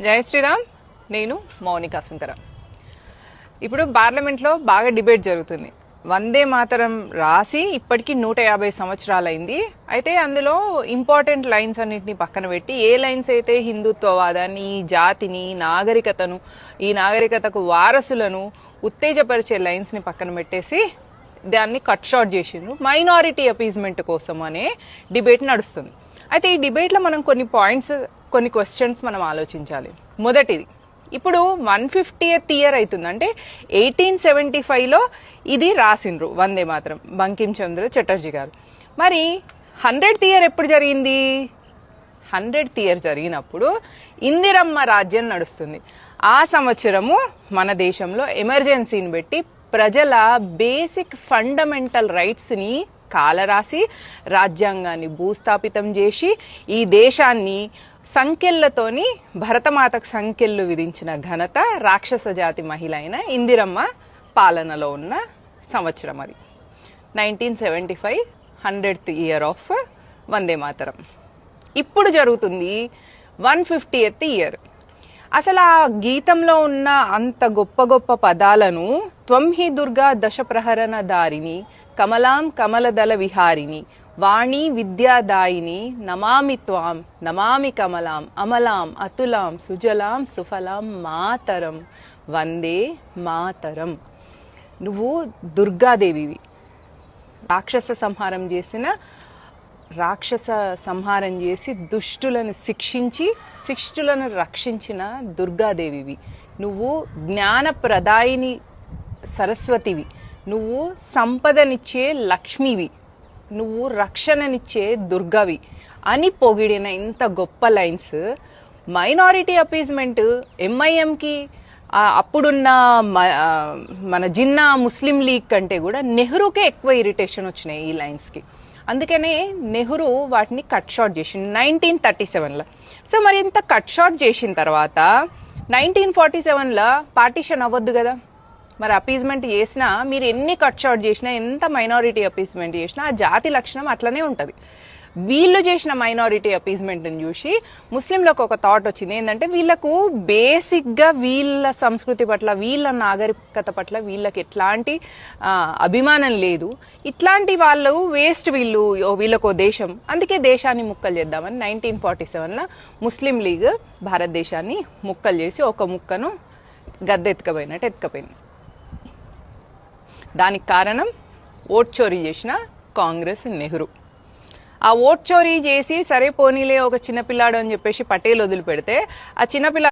జై శ్రీరామ్. నేను మౌనిక సుంకర. ఇప్పుడు పార్లమెంట్లో బాగా డిబేట్ జరుగుతుంది. వందే మాతరం రాసి ఇప్పటికీ 150 సంవత్సరాలైంది. అయితే అందులో ఇంపార్టెంట్ లైన్స్ అన్నింటినీ పక్కన పెట్టి ఏ లైన్స్ అయితే హిందుత్వవాదాన్ని, ఈ జాతిని, నాగరికతను, ఈ నాగరికతకు వారసులను ఉత్తేజపరిచే లైన్స్ని పక్కన పెట్టేసి దాన్ని కట్ షార్ట్ చేసిండ్రు. మైనారిటీ అపీజ్మెంట్ కోసం అనే డిబేట్ నడుస్తుంది. అయితే ఈ డిబేట్లో మనం కొన్ని పాయింట్స్, కొన్ని క్వశ్చన్స్ మనం ఆలోచించాలి. మొదటిది, ఇప్పుడు 150th ఇయర్ అవుతుంది. అంటే 1875లో ఇది రాసిండ్రు వందే మాత్రం బంకిం చంద్ర చటర్జీ గారు. మరి 100th ఇయర్ ఎప్పుడు జరిగింది? 100th ఇయర్ జరిగినప్పుడు ఇందిరమ్మ రాజ్యం నడుస్తుంది. ఆ సంవత్సరము మన దేశంలో ఎమర్జెన్సీని పెట్టి ప్రజల బేసిక్ ఫండమెంటల్ రైట్స్ని కాలరాసి రాజ్యాంగాన్ని భూస్థాపితం చేసి ఈ దేశాన్ని సంఖ్యలతోని భరతమాతకు సంఖ్యలు విధించిన ఘనత రాక్షస జాతి మహిళ అయిన ఇందిరమ్మ పాలనలో ఉన్న సంవత్సరం అది. 1975 100th year of Vande Mataram. ఇప్పుడు జరుగుతుంది 150th ఇయర్. అసలు ఆ గీతంలో ఉన్న అంత గొప్ప గొప్ప పదాలను త్వం హి దుర్గా దశ ప్రహరణ దారిని కమలాం కమలదళ విహారిని వాణి విద్యాదాయిని నమామి త్వాం నమామి కమలాం అమలాం అతులాం సుజలాం సుఫలాం మాతరం వందే మాతరం. నువ్వు దుర్గాదేవివి. రాక్షస సంహారం చేసి దుష్టులను శిక్షించి శిష్టులను రక్షించిన దుర్గాదేవివి. నువ్వు జ్ఞానప్రదాయిని సరస్వతివి. నువ్వు సంపదనిచ్చే లక్ష్మివి. నువ్వు రక్షణనిచ్చే దుర్గవి అని పొగిడిన ఇంత గొప్ప లైన్స్ మైనారిటీ అపీజ్మెంట్ ఎంఐఎంకి అప్పుడున్న మన జిన్నా ముస్లిం లీగ్ కంటే కూడా నెహ్రూకే ఎక్కువ ఇరిటేషన్ వచ్చినాయి ఈ లైన్స్కి. అందుకనే నెహ్రూ వాటిని కట్ షార్ట్ చేసింది 1937లో. సో మరి ఇంత కట్ షార్ట్ చేసిన తర్వాత 1947లో పార్టీషన్ అవ్వద్దు కదా. మరి అపీజ్మెంట్ చేసినా, మీరు ఎన్ని కట్ షార్ట్ చేసినా, ఎంత మైనారిటీ అపీజ్మెంట్ చేసినా ఆ జాతి లక్షణం అట్లనే ఉంటుంది. వీళ్ళు చేసిన మైనారిటీ అపీజ్మెంట్ని చూసి ముస్లింలకు ఒక థాట్ వచ్చింది. ఏంటంటే వీళ్ళకు బేసిక్గా వీళ్ళ సంస్కృతి పట్ల, వీళ్ళ నాగరికత పట్ల వీళ్ళకి ఎట్లాంటి అభిమానం లేదు. ఇట్లాంటి వాళ్ళు వేస్ట్, వీళ్ళకో దేశం, అందుకే దేశాన్ని ముక్కలు చేద్దామని 1947లో ముస్లిం లీగ్ భారతదేశాన్ని ముక్కలు చేసి ఒక ముక్కను గద్దెత్తుకపోయినట్టు ఎత్తుకపోయింది. దానికి కారణం ఓట్ చోరీ చేసిన కాంగ్రెస్, నెహ్రూ. ఆ ఓట్ చోరీ చేసి సరే పోనీలే ఒక చిన్నపిల్లాడు అని చెప్పేసి పటేల్ వదిలిపెడితే ఆ చిన్నపిల్ల